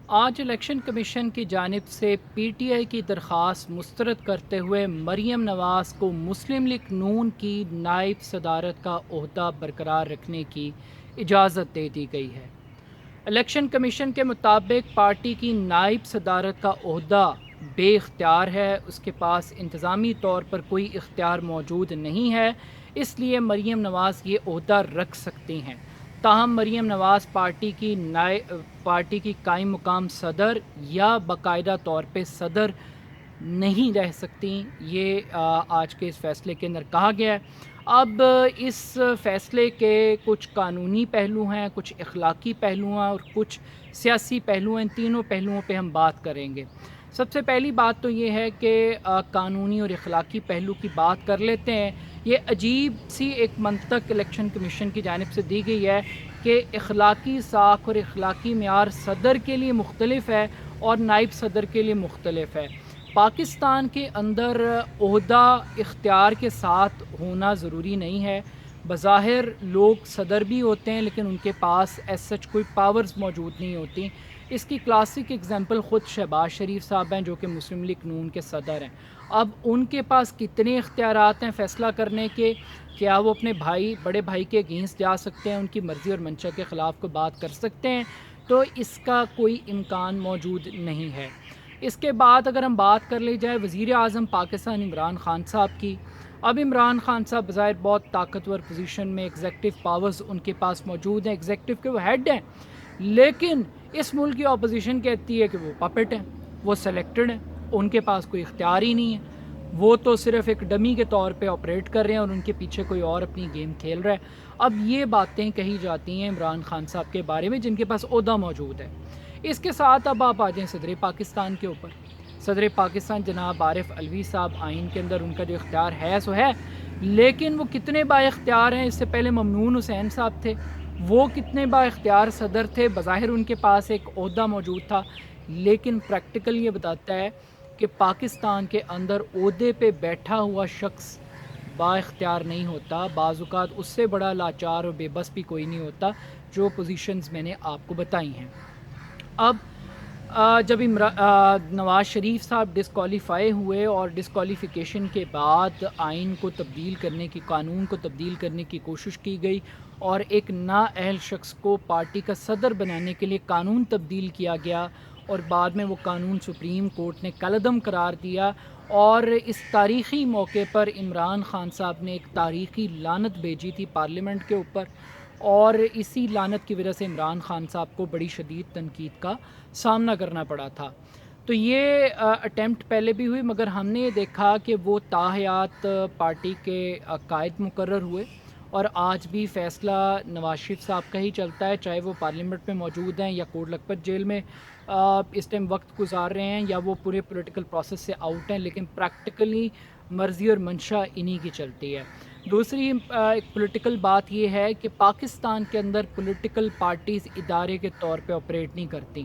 آج election commission کی جانب سے پی ٹی آئی کی درخواست مسترد کرتے ہوئے مریم نواز کو مسلم لیگ نون کی نائب صدارت کا عہدہ برقرار رکھنے کی اجازت دے دی گئی ہے۔ الیکشن کمیشن کے مطابق پارٹی کی نائب صدارت کا عہدہ بے اختیار ہے، اس کے پاس انتظامی طور پر کوئی اختیار موجود نہیں ہے، اس لیے مریم نواز یہ عہدہ رکھ سکتی ہیں۔ تاہم مریم نواز پارٹی کی قائم مقام صدر یا باقاعدہ طور پہ صدر نہیں رہ سکتی، یہ آج کے اس فیصلے کے اندر کہا گیا ہے۔ اب اس فیصلے کے کچھ قانونی پہلو ہیں، کچھ اخلاقی پہلو ہیں اور کچھ سیاسی پہلو ہیں، ان تینوں پہلوؤں پہ ہم بات کریں گے۔ سب سے پہلی بات تو یہ ہے کہ قانونی اور اخلاقی پہلو کی بات کر لیتے ہیں۔ یہ عجیب سی ایک منطق الیکشن کمیشن کی جانب سے دی گئی ہے کہ اخلاقی ساکھ اور اخلاقی معیار صدر کے لیے مختلف ہے اور نائب صدر کے لیے مختلف ہے۔ پاکستان کے اندر عہدہ اختیار کے ساتھ ہونا ضروری نہیں ہے۔ بظاہر لوگ صدر بھی ہوتے ہیں لیکن ان کے پاس ایز سچ کوئی پاورز موجود نہیں ہوتی۔ اس کی کلاسک اگزامپل خود شہباز شریف صاحب ہیں جو کہ مسلم لیگ نون کے صدر ہیں۔ اب ان کے پاس کتنے اختیارات ہیں فیصلہ کرنے کے؟ کیا وہ اپنے بڑے بھائی کے اگینسٹ جا سکتے ہیں، ان کی مرضی اور منشا کے خلاف کوئی بات کر سکتے ہیں؟ تو اس کا کوئی امکان موجود نہیں ہے۔ اس کے بعد اگر ہم بات کر لی جائے وزیر اعظم پاکستان عمران خان صاحب کی، اب عمران خان صاحب بظاہر بہت طاقتور پوزیشن میں، ایگزیکٹو پاورز ان کے پاس موجود ہیں، ایگزیکٹو کے وہ ہیڈ ہیں، لیکن اس ملک کی اپوزیشن کہتی ہے کہ وہ پپٹ ہیں، وہ سلیکٹڈ ہیں، ان کے پاس کوئی اختیار ہی نہیں ہے، وہ تو صرف ایک ڈمی کے طور پہ آپریٹ کر رہے ہیں اور ان کے پیچھے کوئی اور اپنی گیم کھیل رہا ہے۔ اب یہ باتیں کہی جاتی ہیں عمران خان صاحب کے بارے میں جن کے پاس عہدہ موجود ہے۔ اس کے ساتھ اب آپ آ جائیں صدر پاکستان کے اوپر۔ صدر پاکستان جناب عارف علوی صاحب، آئین کے اندر ان کا جو اختیار ہے سو ہے، لیکن وہ کتنے با اختیار ہیں؟ اس سے پہلے ممنون حسین صاحب تھے، وہ کتنے با اختیار صدر تھے؟ بظاہر ان کے پاس ایک عہدہ موجود تھا، لیکن پریکٹیکل یہ بتاتا ہے کہ پاکستان کے اندر عہدے پہ بیٹھا ہوا شخص با اختیار نہیں ہوتا، بعض اوقات اس سے بڑا لاچار اور بے بس بھی کوئی نہیں ہوتا، جو پوزیشنز میں نے آپ کو بتائی ہیں۔ اب جب نواز شریف صاحب ڈسکوالیفائی ہوئے اور ڈسکوالیفیکیشن کے بعد آئین کو تبدیل کرنے کی، قانون کو تبدیل کرنے کی کوشش کی گئی اور ایک نااہل شخص کو پارٹی کا صدر بنانے کے لیے قانون تبدیل کیا گیا اور بعد میں وہ قانون سپریم کورٹ نے کالعدم قرار دیا، اور اس تاریخی موقع پر عمران خان صاحب نے ایک تاریخی لعنت بھیجی تھی پارلیمنٹ کے اوپر، اور اسی لعنت کی وجہ سے عمران خان صاحب کو بڑی شدید تنقید کا سامنا کرنا پڑا تھا۔ تو یہ اٹیمپٹ پہلے بھی ہوئی، مگر ہم نے یہ دیکھا کہ وہ تاحیات پارٹی کے قائد مقرر ہوئے، اور آج بھی فیصلہ نواز شریف صاحب کا ہی چلتا ہے، چاہے وہ پارلیمنٹ میں موجود ہیں یا کوٹ لکھپت جیل میں اس ٹائم وقت گزار رہے ہیں، یا وہ پورے پولیٹیکل پروسیس سے آؤٹ ہیں، لیکن پریکٹیکلی مرضی اور منشا انہی کی چلتی ہے۔ دوسری ایک پولیٹیکل بات یہ ہے کہ پاکستان کے اندر پولیٹیکل پارٹیز ادارے کے طور پہ آپریٹ نہیں کرتی،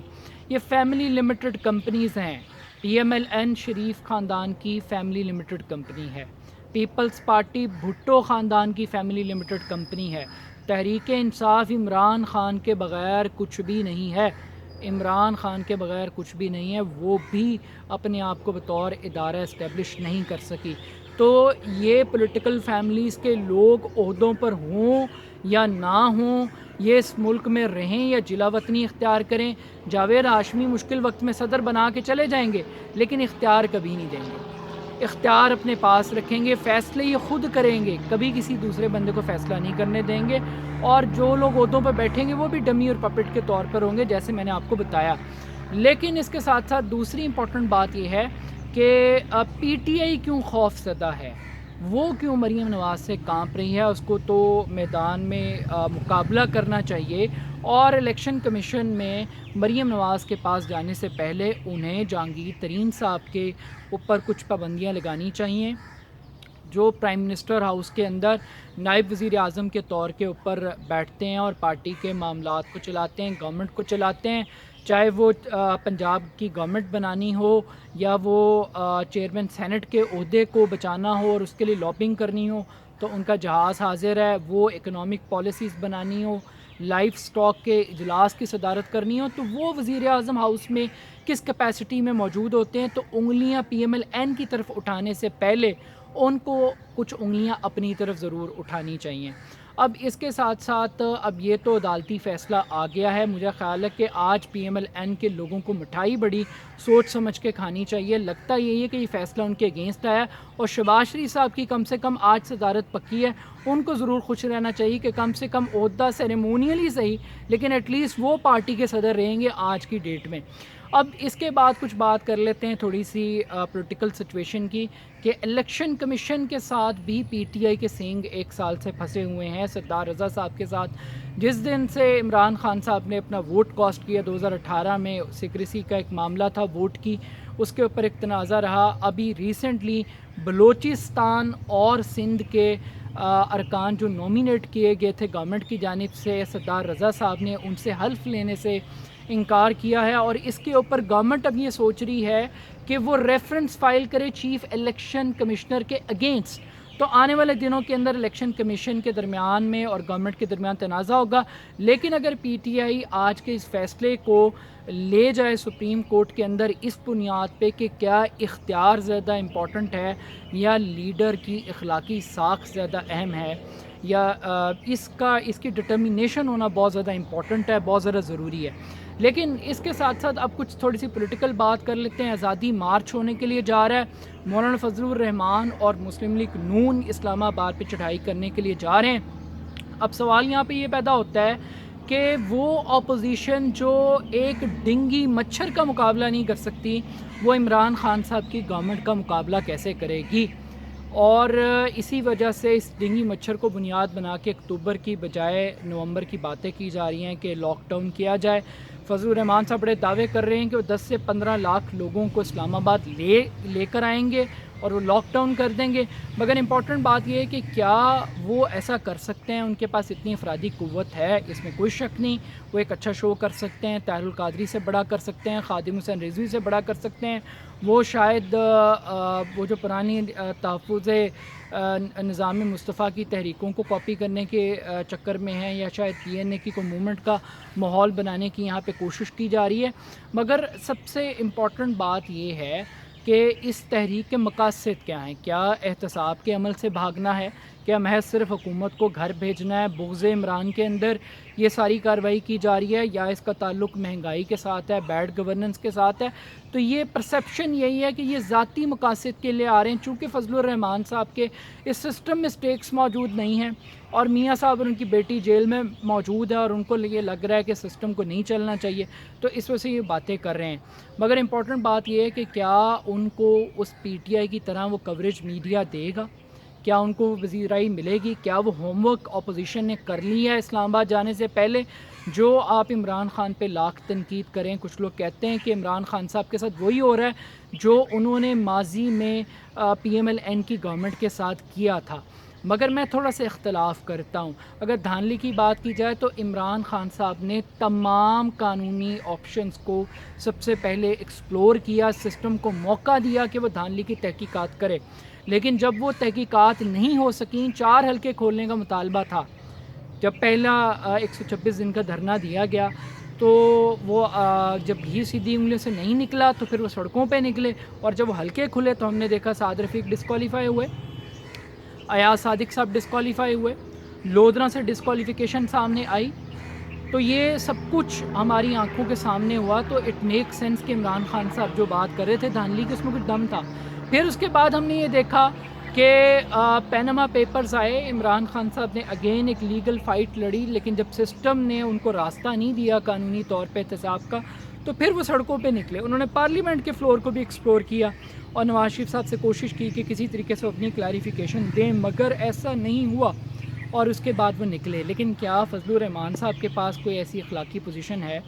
یہ فیملی لمیٹڈ کمپنیز ہیں۔ پی ایم ایل این شریف خاندان کی فیملی لمیٹڈ کمپنی ہے، پیپلز پارٹی بھٹو خاندان کی فیملی لمیٹڈ کمپنی ہے، تحریک انصاف عمران خان کے بغیر کچھ بھی نہیں ہے، عمران خان کے بغیر کچھ بھی نہیں ہے، وہ بھی اپنے آپ کو بطور ادارہ اسٹیبلش نہیں کر سکی۔ تو یہ پولیٹیکل فیملیز کے لوگ عہدوں پر ہوں یا نہ ہوں، یہ اس ملک میں رہیں یا جلا وطنی اختیار کریں، جاوید ہاشمی مشکل وقت میں صدر بنا کے چلے جائیں گے لیکن اختیار کبھی نہیں دیں گے، اختیار اپنے پاس رکھیں گے، فیصلے یہ خود کریں گے، کبھی کسی دوسرے بندے کو فیصلہ نہیں کرنے دیں گے، اور جو لوگ عہدوں پر بیٹھیں گے وہ بھی ڈمی اور پپٹ کے طور پر ہوں گے جیسے میں نے آپ کو بتایا۔ لیکن اس کے ساتھ ساتھ دوسری امپورٹنٹ بات یہ ہے کہ پی ٹی آئی کیوں خوف زدہ ہے، وہ کیوں مریم نواز سے کانپ رہی ہے؟ اس کو تو میدان میں مقابلہ کرنا چاہیے، اور الیکشن کمیشن میں مریم نواز کے پاس جانے سے پہلے انہیں جہانگیر ترین صاحب کے اوپر کچھ پابندیاں لگانی چاہیے، جو پرائم منسٹر ہاؤس کے اندر نائب وزیر اعظم کے طور کے اوپر بیٹھتے ہیں اور پارٹی کے معاملات کو چلاتے ہیں، گورنمنٹ کو چلاتے ہیں، چاہے وہ پنجاب کی گورنمنٹ بنانی ہو یا وہ چیئرمین سینٹ کے عہدے کو بچانا ہو اور اس کے لیے لابنگ کرنی ہو تو ان کا جہاز حاضر ہے، وہ اکنامک پالیسیز بنانی ہو لائف سٹاک کے اجلاس کی صدارت کرنی ہو تو وہ وزیر اعظم ہاؤس میں کس کیپیسٹی میں موجود ہوتے ہیں، تو انگلیاں پی ایم ایل این کی طرف اٹھانے سے پہلے ان کو کچھ انگلیاں اپنی طرف ضرور اٹھانی چاہیے۔ اب اس کے ساتھ ساتھ اب یہ تو عدالتی فیصلہ آ گیا ہے، مجھے خیال ہے کہ آج پی ایم ایل این کے لوگوں کو مٹھائی بڑی سوچ سمجھ کے کھانی چاہیے۔ لگتا یہی ہے کہ یہ فیصلہ ان کے اگینسٹ آیا ہے، اور شہباز شریف صاحب کی کم سے کم آج صدارت پکی ہے، ان کو ضرور خوش رہنا چاہیے کہ کم سے کم عہدہ سیریمونیلی صحیح لیکن ایٹ لیسٹ وہ پارٹی کے صدر رہیں گے آج کی ڈیٹ میں۔ اب اس کے بعد کچھ بات کر لیتے ہیں تھوڑی سی پولیٹیکل سچویشن کی، کہ الیکشن کمیشن کے ساتھ بھی پی ٹی آئی کے سینگ ایک سال سے پھنسے ہوئے ہیں سردار رضا صاحب کے ساتھ۔ جس دن سے عمران خان صاحب نے اپنا ووٹ کاسٹ کیا 2018 میں، سیکریسی کا ایک معاملہ تھا ووٹ کی، اس کے اوپر ایک تنازع رہا۔ ابھی ریسنٹلی بلوچستان اور سندھ کے ارکان جو نومینیٹ کیے گئے تھے گورنمنٹ کی جانب سے، سردار رضا صاحب نے ان سے حلف لینے سے انکار کیا ہے، اور اس کے اوپر گورنمنٹ اب یہ سوچ رہی ہے کہ وہ ریفرنس فائل کرے چیف الیکشن کمشنر کے اگینسٹ۔ تو آنے والے دنوں کے اندر الیکشن کمیشن کے درمیان میں اور گورنمنٹ کے درمیان تنازع ہوگا، لیکن اگر پی ٹی آئی آج کے اس فیصلے کو لے جائے سپریم کورٹ کے اندر اس بنیاد پہ کہ کیا اختیار زیادہ امپورٹنٹ ہے یا لیڈر کی اخلاقی ساکھ زیادہ اہم ہے، یا اس کی ڈٹرمینیشن ہونا بہت زیادہ امپورٹنٹ ہے، بہت زیادہ ضروری ہے۔ لیکن اس کے ساتھ ساتھ اب کچھ تھوڑی سی پولیٹیکل بات کر لیتے ہیں۔ آزادی مارچ ہونے کے لیے جا رہا ہے، مولانا فضل الرحمان اور مسلم لیگ نون اسلام آباد پہ چڑھائی کرنے کے لیے جا رہے ہیں۔ اب سوال یہاں پہ یہ پیدا ہوتا ہے کہ وہ اپوزیشن جو ایک ڈنگی مچھر کا مقابلہ نہیں کر سکتی، وہ عمران خان صاحب کی گورنمنٹ کا مقابلہ کیسے کرے گی؟ اور اسی وجہ سے اس ڈنگی مچھر کو بنیاد بنا کے اکتوبر کی بجائے نومبر کی باتیں کی جا رہی ہیں کہ لاک ڈاؤن کیا جائے۔ فضل الرحمان صاحب بڑے دعوے کر رہے ہیں کہ وہ 10 سے 15 لاکھ لوگوں کو اسلام آباد لے کر آئیں گے اور وہ لاک ڈاؤن کر دیں گے، مگر امپورٹنٹ بات یہ ہے کہ کیا وہ ایسا کر سکتے ہیں؟ ان کے پاس اتنی افرادی قوت ہے، اس میں کوئی شک نہیں۔ وہ ایک اچھا شو کر سکتے ہیں، طاہر القادری سے بڑا کر سکتے ہیں، خادم حسین رضوی سے بڑا کر سکتے ہیں، وہ شاید وہ جو پرانی تحفظ نظام مصطفیٰ کی تحریکوں کو کاپی کرنے کے چکر میں ہیں، یا شاید پی این اے کی کوئی موومنٹ کا ماحول بنانے کی یہاں پہ کوشش کی جا رہی ہے۔ مگر سب سے امپورٹنٹ بات یہ ہے کہ اس تحریک کے مقاصد کیا ہیں؟ کیا احتساب کے عمل سے بھاگنا ہے؟ کیا محض صرف حکومت کو گھر بھیجنا ہے؟ بغض عمران کے اندر یہ ساری کارروائی کی جا رہی ہے، یا اس کا تعلق مہنگائی کے ساتھ ہے، بیڈ گورننس کے ساتھ ہے؟ تو یہ پرسیپشن یہی ہے کہ یہ ذاتی مقاصد کے لیے آ رہے ہیں، چونکہ فضل الرحمان صاحب کے اس سسٹم میں سٹیکس موجود نہیں ہیں، اور میاں صاحب اور ان کی بیٹی جیل میں موجود ہے، اور ان کو یہ لگ رہا ہے کہ سسٹم کو نہیں چلنا چاہیے، تو اس وجہ سے یہ باتیں کر رہے ہیں۔ مگر امپورٹنٹ بات یہ ہے کہ کیا ان کو اس پی ٹی آئی کی طرح وہ کوریج میڈیا دے گا؟ کیا ان کو وزیرائی ملے گی؟ کیا وہ ہوم ورک اپوزیشن نے کر لی ہے اسلام آباد جانے سے پہلے؟ جو آپ عمران خان پہ لاکھ تنقید کریں، کچھ لوگ کہتے ہیں کہ عمران خان صاحب کے ساتھ وہی ہو رہا ہے جو انہوں نے ماضی میں پی ایم ایل این کی گورنمنٹ کے ساتھ کیا تھا، مگر میں تھوڑا سا اختلاف کرتا ہوں۔ اگر دھاندلی کی بات کی جائے تو عمران خان صاحب نے تمام قانونی آپشنز کو سب سے پہلے ایکسپلور کیا، سسٹم کو موقع دیا کہ وہ دھاندلی کی تحقیقات کرے، لیکن جب وہ تحقیقات نہیں ہو سکیں، 4 حلقے کھولنے کا مطالبہ تھا، جب پہلا 126 دن کا دھرنا دیا گیا تو وہ جب بھی سیدھی انگلیوں سے نہیں نکلا تو پھر وہ سڑکوں پہ نکلے، اور جب وہ حلقے کھلے تو ہم نے دیکھا سعد رفیق ڈسکوالیفائی ہوئے، ایاز صادق صاحب ڈسکوالیفائی ہوئے، لودھرا سے ڈسکوالیفیکیشن سامنے آئی، تو یہ سب کچھ ہماری آنکھوں کے سامنے ہوا، تو اٹ میک سینس کہ عمران خان صاحب جو بات کر رہے تھے دھاندلی کی، اس میں کچھ دم تھا۔ پھر اس کے بعد ہم نے یہ دیکھا کہ پینما پیپرز آئے، عمران خان صاحب نے اگین ایک لیگل فائٹ لڑی، لیکن جب سسٹم نے ان کو راستہ نہیں دیا قانونی طور پہ احتساب کا، تو پھر وہ سڑکوں پہ نکلے۔ انہوں نے پارلیمنٹ کے فلور کو بھی ایکسپلور کیا اور نواز شریف صاحب سے کوشش کی کہ کسی طریقے سے اپنی کلیریفیکیشن دیں، مگر ایسا نہیں ہوا، اور اس کے بعد وہ نکلے۔ لیکن کیا فضل الرحمان صاحب کے پاس کوئی ایسی اخلاقی پوزیشن ہے؟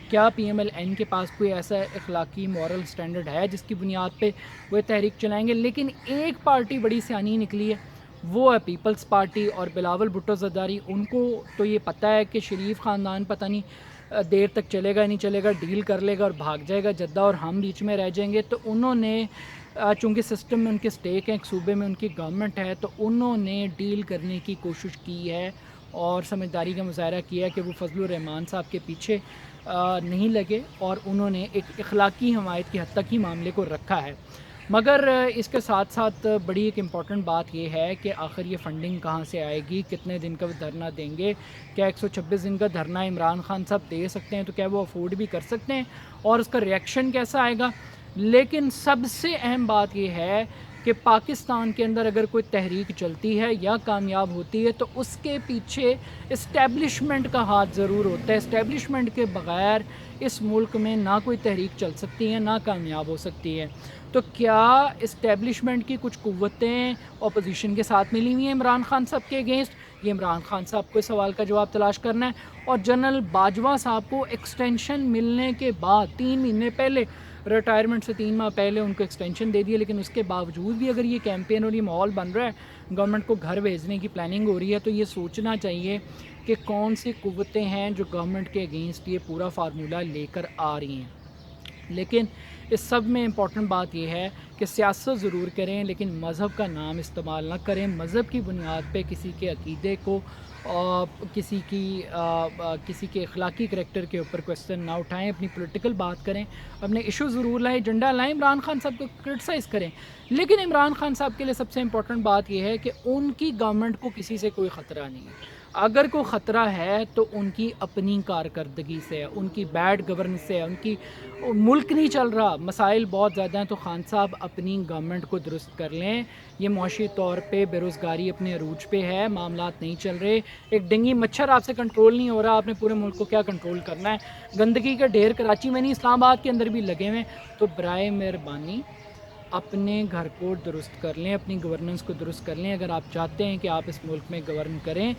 کیا پی ایم ایل این کے پاس کوئی ایسا اخلاقی مورل سٹینڈرڈ ہے جس کی بنیاد پہ وہ تحریک چلائیں گے؟ لیکن ایک پارٹی بڑی سیانی نکلی ہے، وہ ہے پیپلز پارٹی، اور بلاول بھٹو زرداری، ان کو تو یہ پتہ ہے کہ شریف خاندان پتہ نہیں دیر تک چلے گا نہیں چلے گا، ڈیل کر لے گا اور بھاگ جائے گا جدہ، اور ہم بیچ میں رہ جائیں گے۔ تو انہوں نے چونکہ سسٹم میں ان کے سٹیک ہیں، ایک صوبے میں ان کی گورنمنٹ ہے، تو انہوں نے ڈیل کرنے کی کوشش کی ہے، اور سمجھداری کا مظاہرہ کیا کہ وہ فضل الرحمان صاحب کے پیچھے نہیں لگے اور انہوں نے ایک اخلاقی حمایت کی حد تک ہی معاملے کو رکھا ہے۔ مگر اس کے ساتھ ساتھ بڑی ایک امپورٹنٹ بات یہ ہے کہ آخر یہ فنڈنگ کہاں سے آئے گی، کتنے دن کا وہ دھرنا دیں گے، کیا 126 دن کا دھرنا عمران خان صاحب دے سکتے ہیں، تو کیا وہ افورڈ بھی کر سکتے ہیں، اور اس کا ریئیکشن کیسا آئے گا۔ لیکن سب سے اہم بات یہ ہے کہ پاکستان کے اندر اگر کوئی تحریک چلتی ہے یا کامیاب ہوتی ہے تو اس کے پیچھے اسٹیبلشمنٹ کا ہاتھ ضرور ہوتا ہے۔ اسٹیبلشمنٹ کے بغیر اس ملک میں نہ کوئی تحریک چل سکتی ہے نہ کامیاب ہو سکتی ہے۔ تو کیا اسٹیبلشمنٹ کی کچھ قوتیں اپوزیشن کے ساتھ ملی ہوئی ہیں عمران خان صاحب کے اگینسٹ؟ یہ عمران خان صاحب کو اس سوال کا جواب تلاش کرنا ہے۔ اور جنرل باجوہ صاحب کو ایکسٹینشن ملنے کے بعد 3 مہینے پہلے، ریٹائرمنٹ سے 3 ماہ پہلے ان کو ایکسٹینشن دے دیا، لیکن اس کے باوجود بھی اگر یہ کیمپین اور یہ ماحول بن رہا ہے، گورنمنٹ کو گھر بھیجنے کی پلاننگ ہو رہی ہے، تو یہ سوچنا چاہیے کہ کون سی قوتیں ہیں جو گورنمنٹ کے اگینسٹ یہ پورا فارمولہ لے کر آ رہی ہیں۔ لیکن اس سب میں امپورٹنٹ بات یہ ہے کہ سیاست ضرور کریں لیکن مذہب کا نام استعمال نہ کریں، مذہب کی بنیاد پہ کسی کے عقیدے کو کسی کے اخلاقی کریکٹر کے اوپر کوسچن نہ اٹھائیں، اپنی پولیٹیکل بات کریں، اپنے ایشو ضرور لائیں، ایجنڈا لائیں، عمران خان صاحب کو کرٹیسائز کریں، لیکن عمران خان صاحب کے لیے سب سے امپورٹنٹ بات یہ ہے کہ ان کی گورنمنٹ کو کسی سے کوئی خطرہ نہیں ہے۔ اگر کوئی خطرہ ہے تو ان کی اپنی کارکردگی سے ہے، ان کی بیڈ گورننس سے ہے، ان کی ملک نہیں چل رہا، مسائل بہت زیادہ ہیں، تو خان صاحب اپنی گورنمنٹ کو درست کر لیں۔ یہ معاشی طور پہ بے روزگاری اپنے عروج پہ ہے، معاملات نہیں چل رہے، ایک ڈنگی مچھر آپ سے کنٹرول نہیں ہو رہا، آپ نے پورے ملک کو کیا کنٹرول کرنا ہے، گندگی کے ڈھیر کراچی میں نہیں اسلام آباد کے اندر بھی لگے ہوئے ہیں۔ تو برائے مہربانی اپنے گھر کو درست کر لیں، اپنی گورننس کو درست کر لیں، اگر آپ چاہتے ہیں کہ آپ اس ملک میں گورن کریں۔